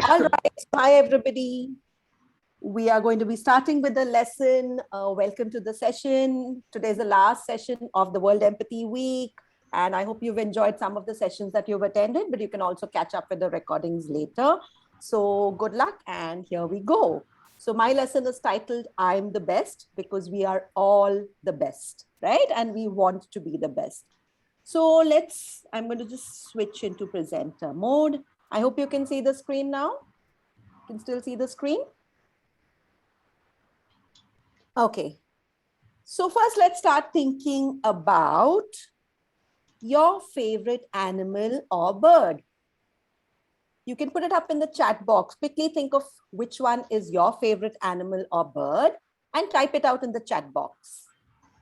All right. Hi, everybody. We are going to be starting with the lesson. Welcome to the session. Today's the last session of the World Empathy Week. And I hope you've enjoyed some of the sessions that you've attended, but you can also catch up with the recordings later. So good luck, and here we go. So my lesson is titled, I'm the best, because we are all the best, right? And we want to be the best. So I'm going to just switch into presenter mode. I hope you can see the screen now. You can still see the screen? Okay. So first, let's start thinking about your favorite animal or bird. You can put it up in the chat box. Quickly think of which one is your favorite animal or bird and type it out in the chat box.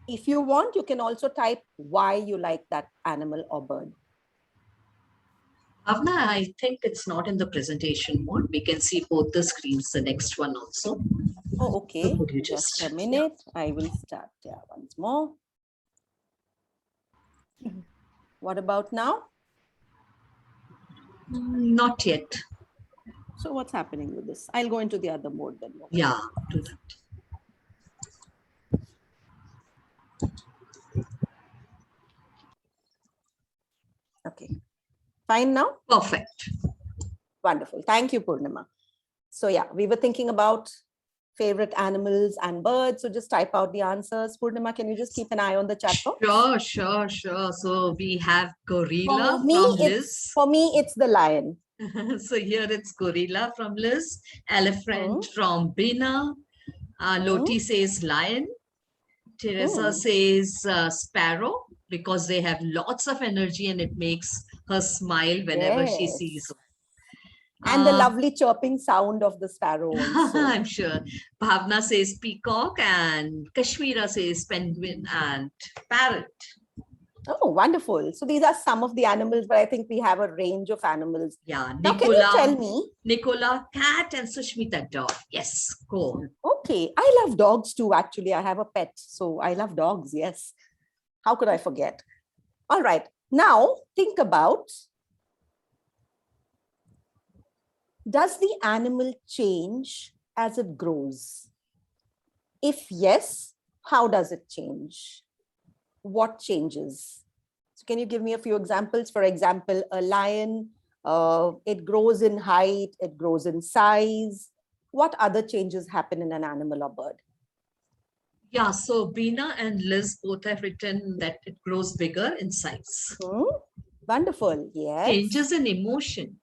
If you want, you can also type why you like that animal or bird. Bhavna, I think it's not in the presentation mode. We can see both the screens, the next one also. Oh, okay. So could you just a minute. Yeah. I will start once more. What about now? Not yet. So what's happening with this? I'll go into the other mode then. Yeah, do that. Okay. Fine now? Perfect. Wonderful. Thank you, Purnima. So yeah, we were thinking about favorite animals and birds. So just type out the answers. Purnima, can you just keep an eye on the chat box? Sure. So we have gorilla from Liz. For me, it's the lion. So here it's gorilla from Liz, elephant from Bina, Loti says lion, Teresa says sparrow, because they have lots of energy and it makes her smile whenever she sees. And the lovely chirping sound of the sparrow also. I'm sure. Bhavna says peacock, and Kashmira says penguin and parrot. Oh, wonderful. So these are some of the animals, but I think we have a range of animals. Yeah. Now, can you tell me? Nicola, cat, and Sushmita, dog. Yes, go on. Okay. I love dogs too, actually. I have a pet, so I love dogs, yes. How could I forget? All right. Now, think about, does the animal change as it grows? If yes, how does it change? What changes? So can you give me a few examples? For example, a lion, it grows in height, it grows in size. What other changes happen in an animal or bird? Yeah, so Bina and Liz both have written that it grows bigger in size. Wonderful, yes. Changes in emotion,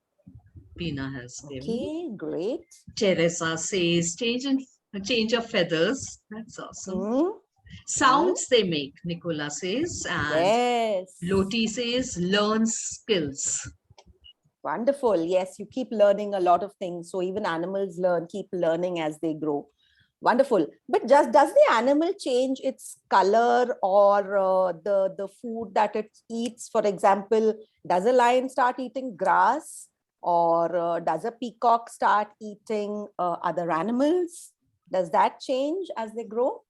Bina has given. Okay, great. Teresa says change of feathers. That's awesome. Sounds they make, Nicola says. And Loti says learn skills. Wonderful. Yes, you keep learning a lot of things. So even animals keep learning as they grow. Wonderful. But does the animal change its color or the food that it eats? For example, does a lion start eating grass, or does a peacock start eating other animals? Does that change as they grow?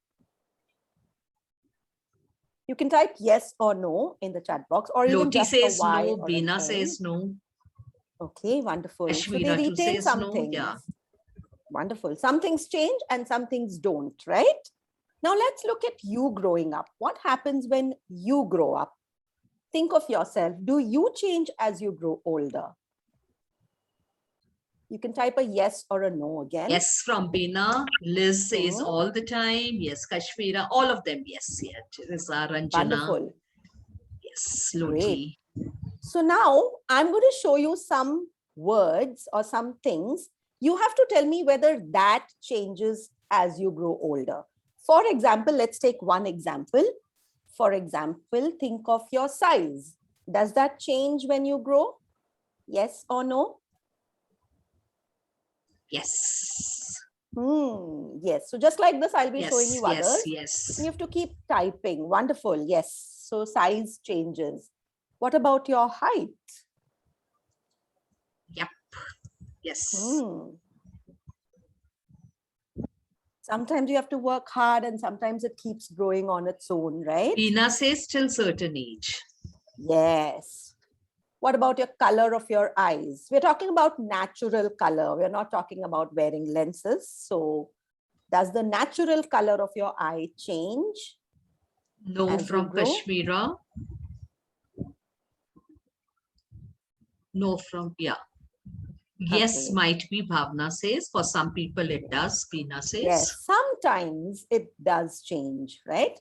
You can type yes or no in the chat box, or even Loti just says a Y no, or Bina says no. Okay, wonderful. Ashwina so they retain some things. Yeah. Wonderful. Some things change and some things don't, right? Now let's look at you growing up. What happens when you grow up? Think of yourself. Do you change as you grow older? You can type a yes or a no again. Yes, from Bina. Liz says all the time. Yes, Kashmira, all of them. Yes, yeah. Teresa, Ranjana. Wonderful. Yes, Loti. Great. So now I'm going to show you some words or some things. You have to tell me whether that changes as you grow older. For example, let's take one example. For example, think of your size. Does that change when you grow? Yes or no? Yes. Yes. So just like this, I'll be showing you others. Yes. You have to keep typing. Wonderful. Yes. So size changes. What about your height? Yep. Yes. Sometimes you have to work hard and sometimes it keeps growing on its own, right? Bina says till certain age. Yes. What about your color of your eyes? We're talking about natural color. We're not talking about wearing lenses. So does the natural color of your eye change? No from Kashmira. No from, yeah. Yes, Okay. might be, Bhavna says. For some people it does, Beena says. Yes, sometimes it does change, right?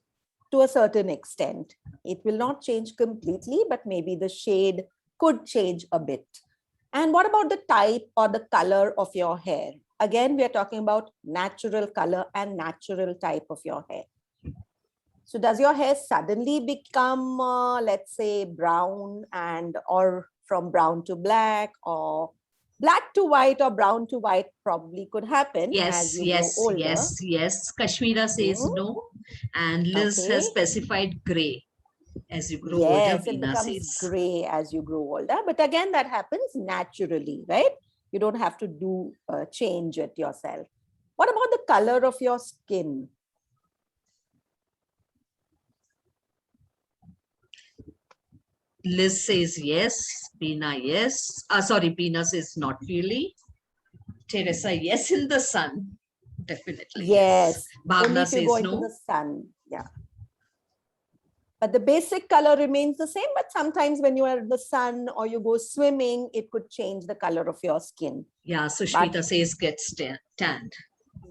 To a certain extent. It will not change completely, but maybe the shade could change a bit. And what about the type or the color of your hair? Again, we are talking about natural color and natural type of your hair. So does your hair suddenly become, let's say, brown or from brown to black, or black to white or brown to white probably could happen as Yes, you grow yes, older? yes, yes. Kashmira says no. And Liz has Okay. specified gray. As you grow older, Yes, it Beena becomes says. gray as you grow older. But again, that happens naturally, right? You don't have to do change it yourself. What about the color of your skin? Liz says yes. Beena, yes. Sorry, Beena says not really. Teresa, yes, in the sun. Definitely, yes. Yes, only Bhavna if you go says into the no. sun. Yeah. But the basic color remains the same. But sometimes when you are in the sun or you go swimming, it could change the color of your skin. Yeah, Sushmita says gets tanned.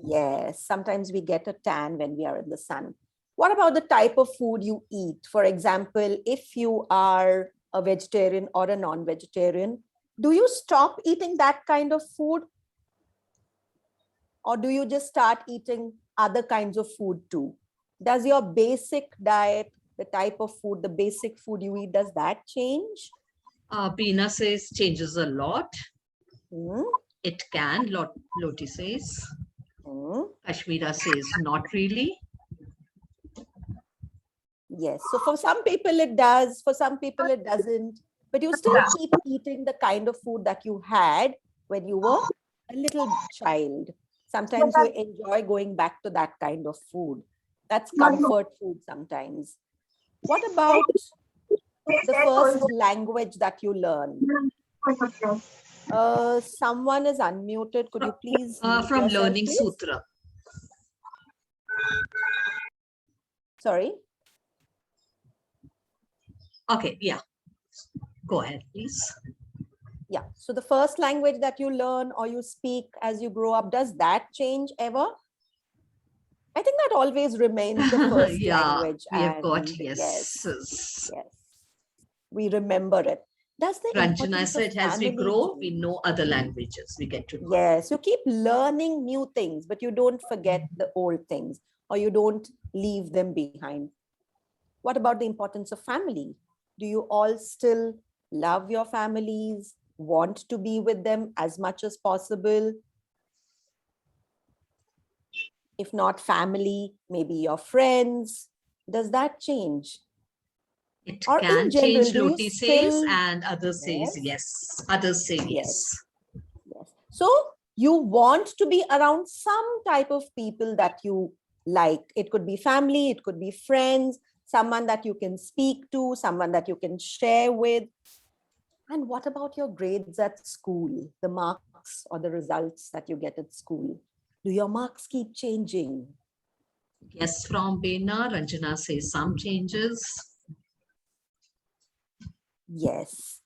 Yes, sometimes we get a tan when we are in the sun. What about the type of food you eat? For example, if you are a vegetarian or a non-vegetarian, do you stop eating that kind of food? Or do you just start eating other kinds of food too? Does your basic diet, the type of food, the basic food you eat, does that change? Beena says changes a lot. Hmm? It can, Loti says. Hmm? Kashmira says not really. Yes. So for some people it does, for some people it doesn't, but you still keep eating the kind of food that you had when you were a little child. Sometimes you enjoy going back to that kind of food. That's comfort food sometimes. What about the first language that you learn? Someone is unmuted. Could you please mute From yourself, Learning please? Sutra. Sorry. Okay, yeah. Go ahead, please. Yeah. So the first language that you learn or you speak as you grow up, does that change ever? I think that always remains the first Yeah, language. we have got And yes. yes, we remember it. Does the Ranjana importance of said, as we family grow, we change? know other languages. We get to know. Yes, you keep learning new things, but you don't forget the old things or you don't leave them behind. What about the importance of family? Do you all still love your families, want to be with them as much as possible? If not family, maybe your friends. Does that change? It Or in can general, change, do you Loti says, still? and others says Yes, yes. Others say yes, yes. yes. So you want to be around some type of people that you like. It could be family, it could be friends, someone that you can speak to, someone that you can share with. And what about your grades at school, the marks or the results that you get at school? Do your marks keep changing? Yes, from Bena, Ranjana says some changes. Yes,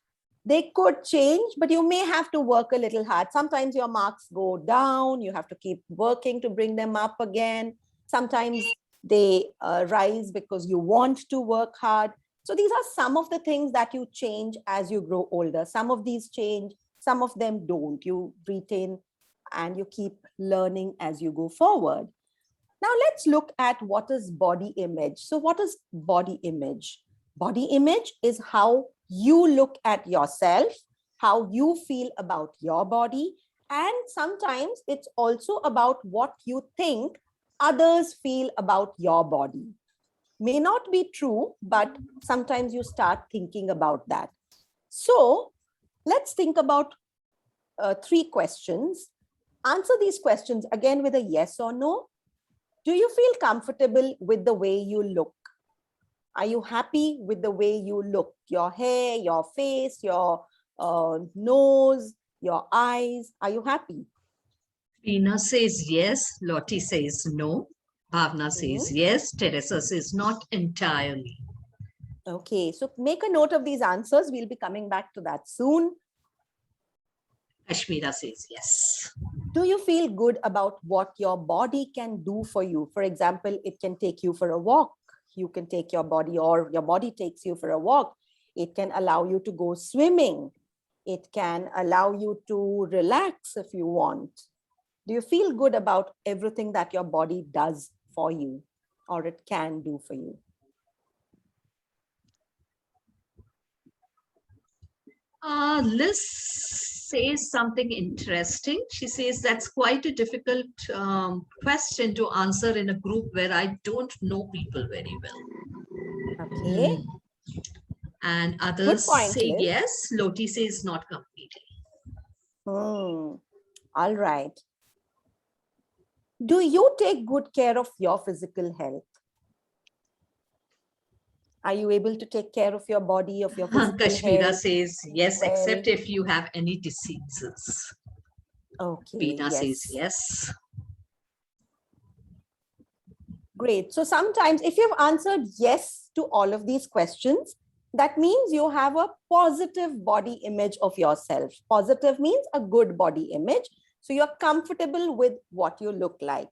they could change, but you may have to work a little hard. Sometimes your marks go down. You have to keep working to bring them up again. Sometimes they rise because you want to work hard. So these are some of the things that you change as you grow older. Some of these change, some of them don't. You retain and you keep learning as you go forward. Now let's look at what is body image. So what is body image? Body image is how you look at yourself, how you feel about your body, and sometimes it's also about what you think others feel about your body. May not be true, but sometimes you start thinking about that. So let's think about 3 questions. Answer these questions again with a yes or no. Do you feel comfortable with the way you look? Are you happy with the way you look? Your hair, your face, your nose, your eyes. Are you happy? Tina says yes. Lottie says no. Bhavna says yes. Teresa says not entirely. Okay, so make a note of these answers. We'll be coming back to that soon. Kashmira says yes. Do you feel good about what your body can do for you? For example, it can take you for a walk. You can take your body, or your body takes you for a walk. It can allow you to go swimming. It can allow you to relax if you want. Do you feel good about everything that your body does for you, or it can do for you? Liz says something interesting. She says that's quite a difficult question to answer in a group where I don't know people very well. Okay. And others Good point, say Liz. yes. Loti says not completely. All right. Do you take good care of your physical health? Are you able to take care of your body, of your physical Kashmira health? says yes, well? except if you have any diseases. Okay. Beena yes. says yes. Great. So sometimes if you've answered yes to all of these questions, that means you have a positive body image of yourself. Positive means a good body image. So you're comfortable with what you look like.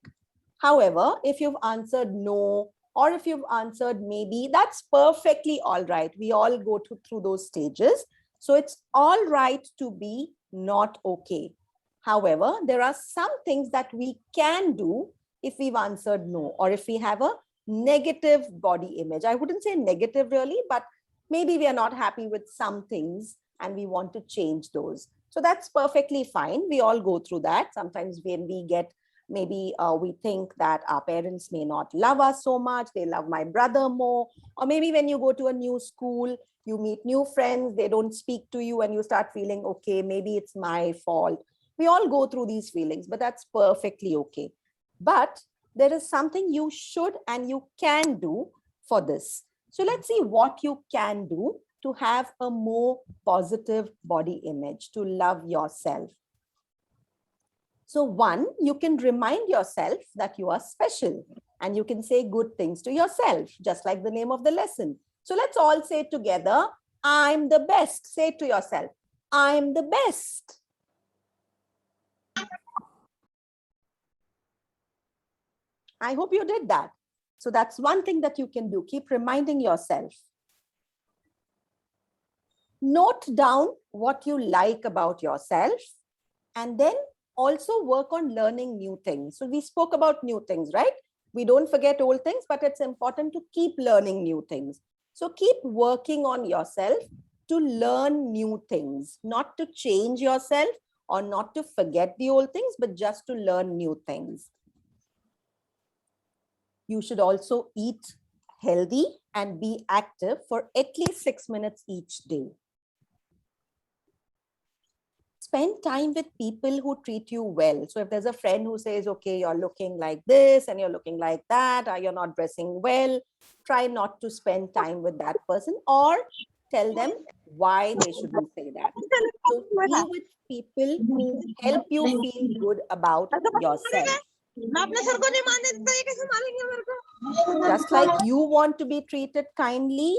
However, if you've answered no, or if you've answered maybe, that's perfectly all right. We all go through those stages. So it's all right to be not okay. However, there are some things that we can do if we've answered no, or if we have a negative body image. I wouldn't say negative really, but maybe we are not happy with some things and we want to change those. So that's perfectly fine. We all go through that. Sometimes when we get, maybe we think that our parents may not love us so much, they love my brother more. Or maybe when you go to a new school, you meet new friends, they don't speak to you and you start feeling, okay, maybe it's my fault. We all go through these feelings, but that's perfectly okay. But there is something you should and you can do for this. So let's see what you can do to have a more positive body image, to love yourself. So one, you can remind yourself that you are special, and you can say good things to yourself, just like the name of the lesson. So let's all say together, I'm the best. Say it to yourself, I'm the best. I hope you did that. So that's one thing that you can do. Keep reminding yourself. Note down what you like about yourself, and then also work on learning new things. So we spoke about new things, right? We don't forget old things, but it's important to keep learning new things. So keep working on yourself to learn new things, not to change yourself or not to forget the old things, but just to learn new things. You should also eat healthy and be active for at least 6 minutes each day. Spend time with people who treat you well. So if there's a friend who says, okay, you're looking like this and you're looking like that, or you're not dressing well, try not to spend time with that person, or tell them why they shouldn't say that. So be with people who help you feel good about yourself. Just like you want to be treated kindly,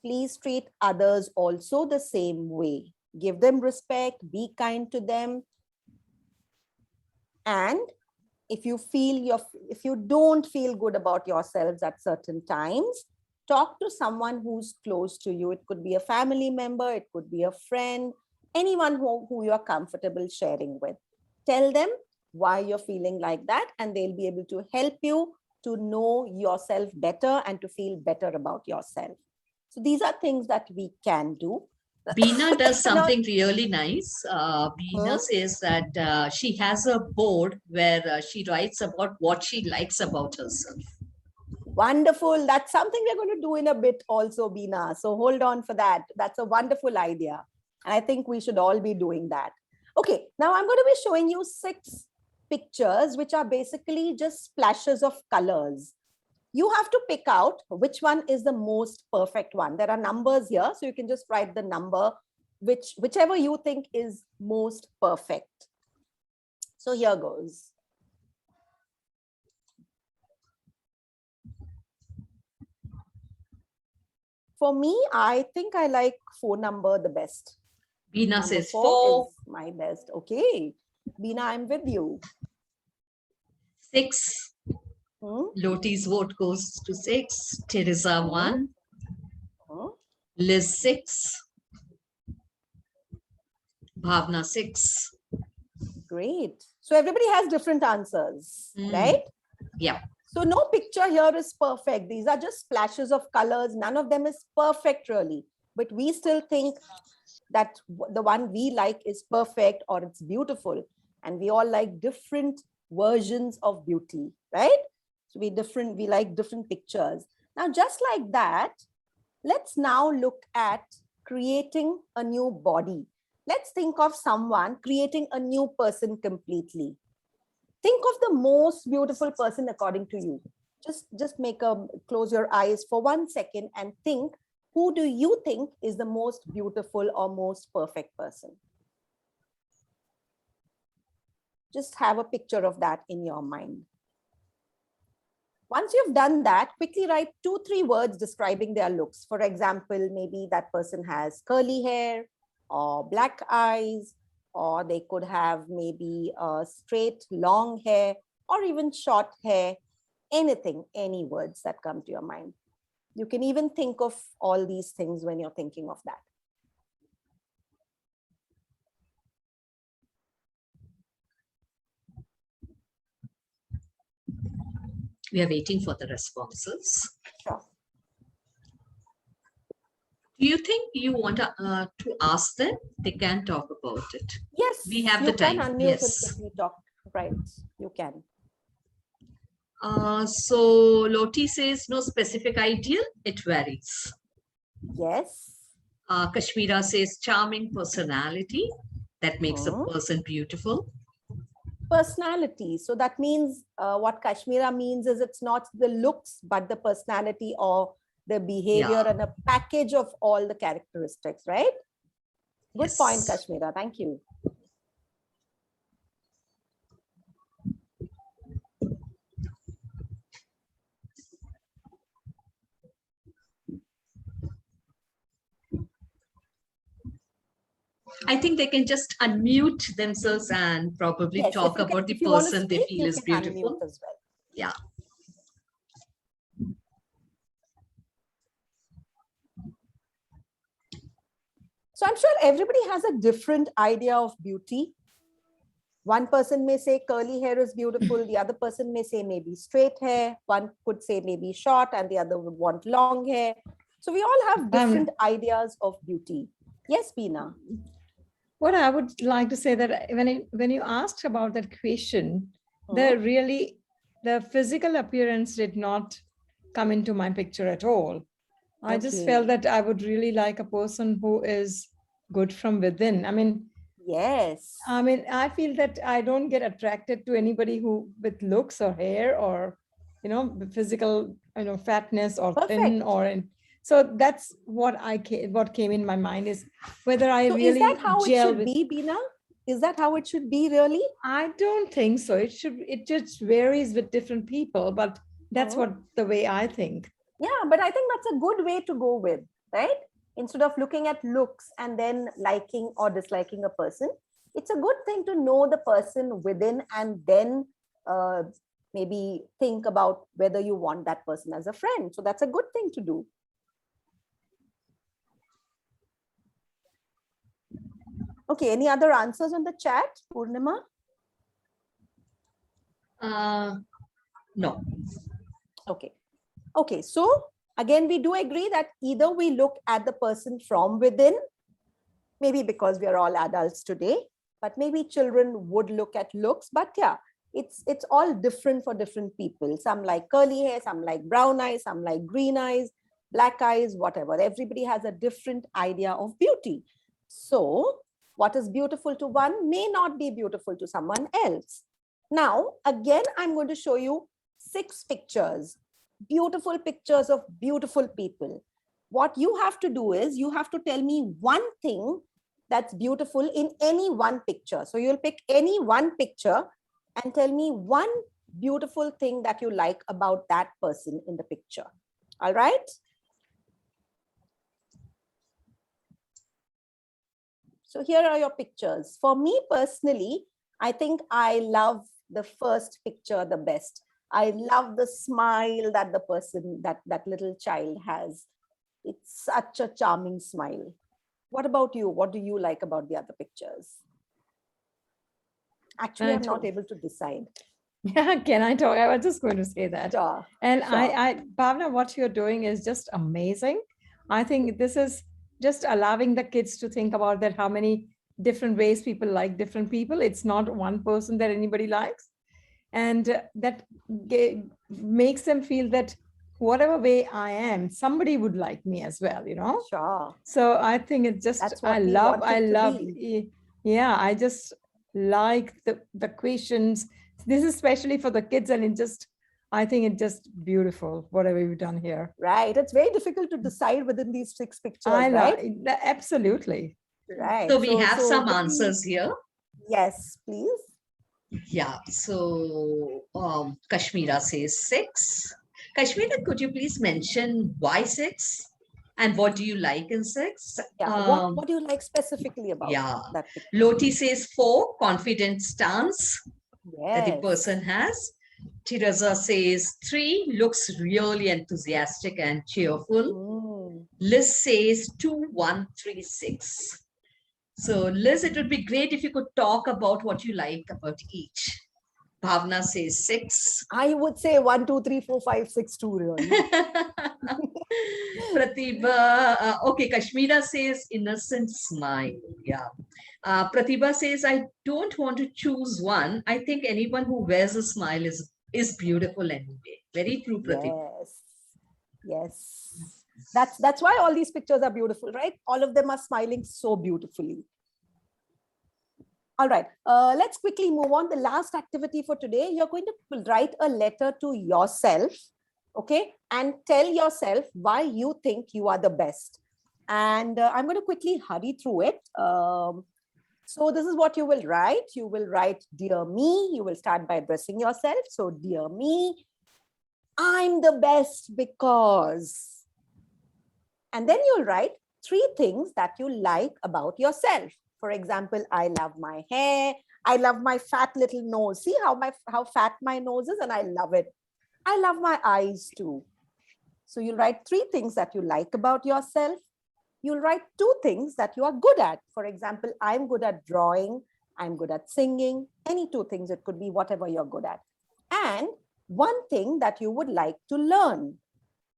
please treat others also the same way. Give them respect, be kind to them. And if you don't feel good about yourselves at certain times, talk to someone who's close to you. It could be a family member, it could be a friend, anyone who you're comfortable sharing with. Tell them why you're feeling like that, and they'll be able to help you to know yourself better and to feel better about yourself. So these are things that we can do. Beena does something really nice. Beena says that she has a board where she writes about what she likes about herself. Wonderful. That's something we're going to do in a bit also, Beena. So hold on for that. That's a wonderful idea. And I think we should all be doing that. Okay, now I'm going to be showing you 6 pictures, which are basically just splashes of colors. You have to pick out which one is the most perfect one. There are numbers here, so you can just write the number, whichever you think is most perfect. So here goes. For me, I think I like 4 number the best. Bina Number says 4 is my best. Okay. Bina, I'm with you. 6. Loti's vote goes to 6. Teresa 1. Liz 6. Bhavna 6. Great. So everybody has different answers, right? Yeah. So no picture here is perfect. These are just splashes of colors. None of them is perfect really. But we still think that the one we like is perfect or it's beautiful. And we all like different versions of beauty, right? So we like different pictures. Now, just like that, let's now look at creating a new body. Let's think of someone creating a new person completely. Think of the most beautiful person according to you. Just close your eyes for 1 second and think, who do you think is the most beautiful or most perfect person? Just have a picture of that in your mind. Once you've done that, quickly write 2-3 words describing their looks. For example, maybe that person has curly hair or black eyes, or they could have maybe straight, long hair, or even short hair. Anything, any words that come to your mind. You can even think of all these things when you're thinking of that. We are waiting for the responses. Sure. Do you think you want to ask them? They can talk about it. Yes, we have the time. Unmute Yes, and quickly talk. Right, you can. So Loti says no specific ideal. It varies. Yes. Kashmira says charming personality that makes a person beautiful. Personality. So that means what Kashmira means is it's not the looks, but the personality or the behavior and a package of all the characteristics, right? Good point, Kashmira. Thank you. I think they can just unmute themselves and probably talk about the person they feel is beautiful. As well. Yeah. So I'm sure everybody has a different idea of beauty. One person may say curly hair is beautiful. The other person may say maybe straight hair. One could say maybe short and the other would want long hair. So we all have different ideas of beauty. Yes, Bina. What I would like to say that when you asked about that question, the physical appearance did not come into my picture at all. I just felt that I would really like a person who is good from within. I mean, yes. I mean, I feel that I don't get attracted to anybody who with looks or hair or, physical, fatness or thin or. So that's what came in my mind is whether I really is that how it should be, Bina? Is that how it should be really? I don't think so. It just varies with different people, but that's what the way I think. Yeah, but I think that's a good way to go with, right? Instead of looking at looks and then liking or disliking a person, it's a good thing to know the person within and then maybe think about whether you want that person as a friend. So that's a good thing to do. Okay, any other answers on the chat, Purnima? No. Okay, so again, we do agree that either we look at the person from within, maybe because we are all adults today, but maybe children would look at looks, but yeah, it's all different for different people. Some like curly hair, some like brown eyes, some like green eyes, black eyes, whatever. Everybody has a different idea of beauty. So what is beautiful to one may not be beautiful to someone else. Now, again, I'm going to show you 6 pictures. beautiful pictures of beautiful people. What you have to do is you have to tell me one thing that's beautiful in any one picture. So you'll pick any one picture and tell me one beautiful thing that you like about that person in the picture. All right? So here are your pictures. For me personally, I think I love the first picture the best. I love the smile that the person, that little child has. It's such a charming smile. What about you? What do you like about the other pictures? Actually, I'm not able to decide. Yeah, can I talk? I was just going to say that. Sure, And sure. Bhavna, what you're doing is just amazing. I think this is just allowing the kids to think about that, how many different ways people like different people. It's not one person that anybody likes. And that makes them feel that whatever way I am, somebody would like me as well, you know? Sure. So I think it's just, That's what we want it to be. Yeah, I just like the questions. This is especially for the kids, and I think it's just beautiful, whatever you've done here. Right. It's very difficult to decide within these 6 pictures, right? Absolutely. Right. So we have some answers here. Yes, please. Yeah. So Kashmira says 6. Kashmira, could you please mention why 6? And what do you like in 6? Yeah. What do you like specifically about that picture? Loti says 4, confident stance that the Yes. person has. Teresa says 3, looks really enthusiastic and cheerful. Liz says 2, 1, 3, 6. So Liz, it would be great if you could talk about what you like about each. Bhavna says 6. I would say 1, 2, 3, 4, 5, 6, 2 really. Pratibha, okay, Kashmira says innocent smile. Yeah. Pratibha says, I don't want to choose one. I think anyone who wears a smile is beautiful anyway. Very true, Pratibha. Yes. That's why all these pictures are beautiful, right? All of them are smiling so beautifully. All right, let's quickly move on. The last activity for today, you're going to write a letter to yourself, okay? And tell yourself why you think you are the best. And I'm going to quickly hurry through it. So this is what you will write. You will write, dear me. You will start by addressing yourself. So, dear me, I'm the best because. And then you'll write 3 things that you like about yourself. For example, I love my hair. I love my fat little nose. See how fat my nose is, and I love it. I love my eyes too. So you'll write 3 things that you like about yourself. You'll write 2 things that you are good at. For example, I'm good at drawing. I'm good at singing. Any 2 things. It could be whatever you're good at. And 1 thing that you would like to learn.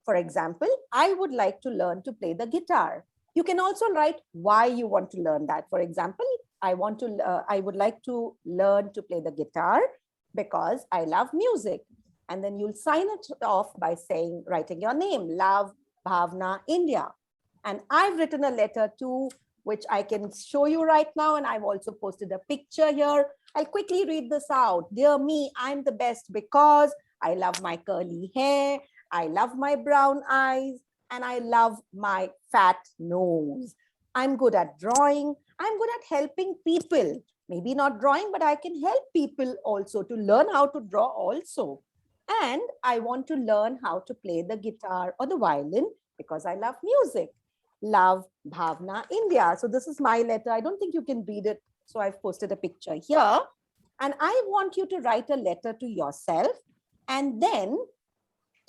For example, I would like to learn to play the guitar. You can also write why you want to learn that. For example, I would like to learn to play the guitar because I love music. And then you'll sign it off by writing your name, Love, Bhavna, India. And I've written a letter too, which I can show you right now. And I've also posted a picture here. I'll quickly read this out. Dear me, I'm the best because I love my curly hair. I love my brown eyes. And I love my fat nose. I'm good at drawing. I'm good at helping people. Maybe not drawing, but I can help people also to learn how to draw also. And I want to learn how to play the guitar or the violin because I love music. Love, Bhavna, India. So this is my letter. I don't think you can read it. So I've posted a picture here. And I want you to write a letter to yourself. And then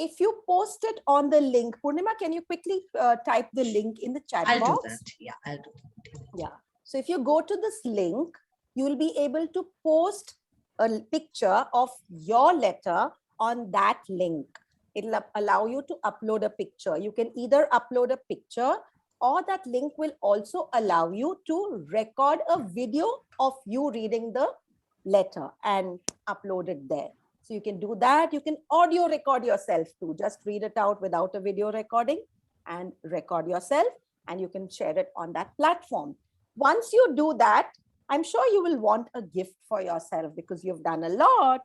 if you post it on the link, Purnima, can you quickly type the link in the chat box? I'll do that. Yeah, I'll do that. Yeah. So if you go to this link, you will be able to post a picture of your letter on that link. It'll allow you to upload a picture. You can either upload a picture, or that link will also allow you to record a video of you reading the letter and upload it there. So you can do that. You can audio record yourself too. Just read it out without a video recording and record yourself, and you can share it on that platform. Once you do that, I'm sure you will want a gift for yourself because you've done a lot.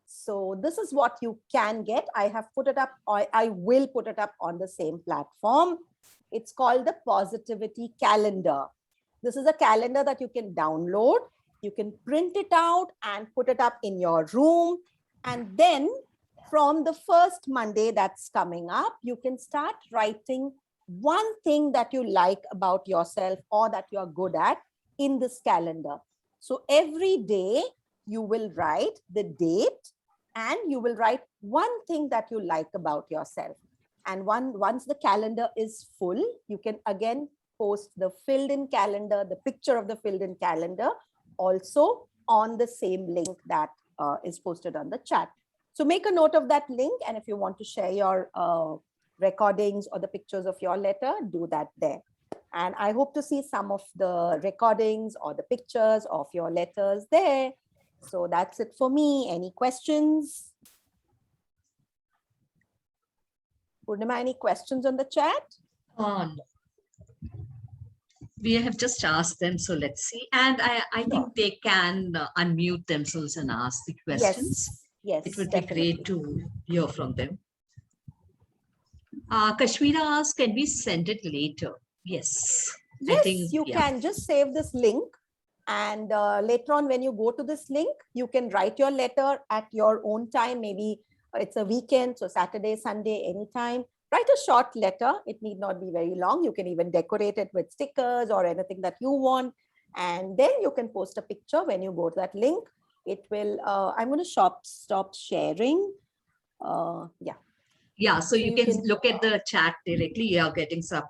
So this is what you can get. I have put it up, or I will put it up on the same platform. It's called the Positivity Calendar. This is a calendar that you can download. You can print it out and put it up in your room. And then from the first Monday that's coming up, you can start writing one thing that you like about yourself or that you're good at in this calendar. So every day you will write the date and you will write one thing that you like about yourself. And once the calendar is full, you can again post the filled in calendar, the picture of the filled in calendar also on the same link that is posted on the chat. So make a note of that link. And if you want to share your recordings or the pictures of your letter, do that there. And I hope to see some of the recordings or the pictures of your letters there. So that's it for me. Any questions? Purnima, any questions on the chat? On. We have just asked them, so let's see. And I think they can unmute themselves and ask the questions. Yes, it would definitely be great to hear from them. Kashmira asks, can we send it later? Yes. Yes, I think, you can just save this link. And later on, when you go to this link, you can write your letter at your own time. Maybe it's a weekend, so Saturday, Sunday, anytime. Write a short letter. It need not be very long. You can even decorate it with stickers or anything that you want. And then you can post a picture when you go to that link. It will, I'm going to stop sharing. Yeah, so you can look at the chat directly. You are getting some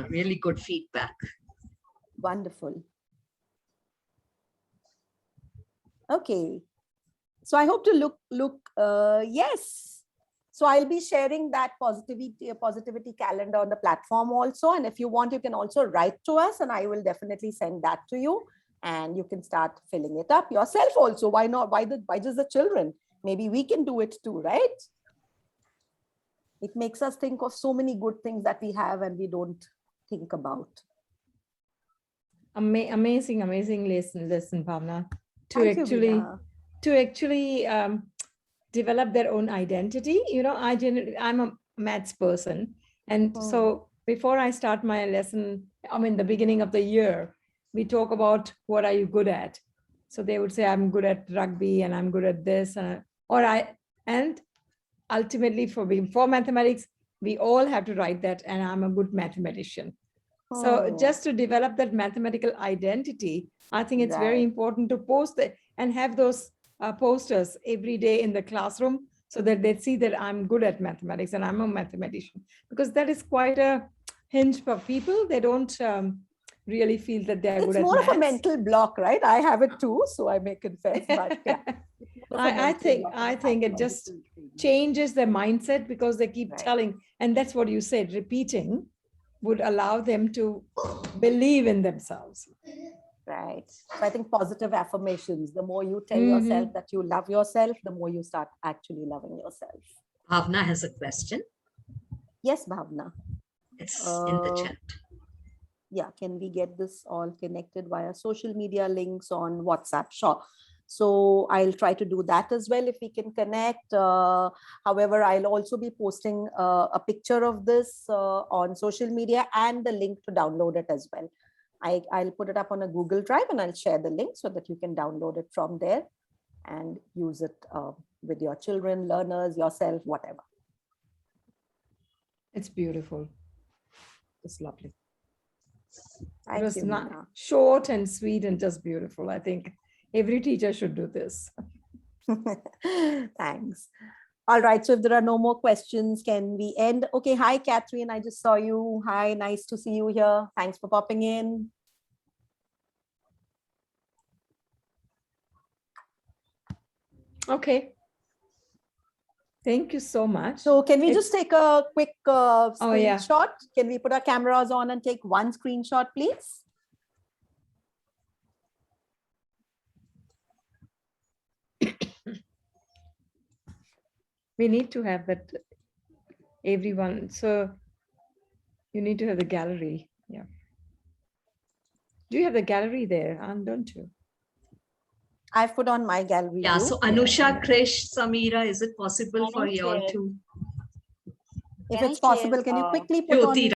really good feedback. Wonderful. Okay. So I hope to look, yes. So I'll be sharing that positivity calendar on the platform also. And if you want, you can also write to us and I will definitely send that to you. And you can start filling it up yourself also. Why not? Why just the children? Maybe we can do it too, right? It makes us think of so many good things that we have and we don't think about. Amazing lesson, Bhavna. To actually develop their own identity. You know, I'm a maths person. And so before I start my lesson, the beginning of the year, we talk about what are you good at? So they would say, I'm good at rugby and I'm good at this. And ultimately for mathematics, we all have to write that and I'm a good mathematician. So just to develop that mathematical identity, I think it's very important to post it and have those posters every day in the classroom so that they see that I'm good at mathematics and I'm a mathematician, because that is quite a hinge for people. They don't really feel that they're good at maths. It's more of a mental block, right? I have it too, so I may confess, but yeah. I think it just changes their mindset because they keep telling, and that's what you said, repeating would allow them to believe in themselves. Right. So I think positive affirmations, the more you tell yourself that you love yourself, the more you start actually loving yourself. Bhavna has a question. Yes, Bhavna. It's in the chat. Yeah, can we get this all connected via social media links on WhatsApp? Sure. So I'll try to do that as well if we can connect. However, I'll also be posting a picture of this on social media and the link to download it as well. I'll put it up on a Google Drive and I'll share the link so that you can download it from there and use it with your children, learners, yourself, whatever. It's beautiful. It's lovely. Thank it was you, not short and sweet and just beautiful. I think every teacher should do this. Thanks. All right. So if there are no more questions, can we end? Okay. Hi, Catherine. I just saw you. Hi. Nice to see you here. Thanks for popping in. Okay. Thank you so much. So can we just take a quick screenshot? Yeah. Can we put our cameras on and take one screenshot, please? We need to have that, everyone. So you need to have the gallery. Yeah. Do you have the gallery there, Anne, don't you? I've put on my gallery Yeah, view. so Anusha, Krish, Samira, is it possible Can for I you all share? to? If Can I it's possible, share, can you quickly put Jyoti, on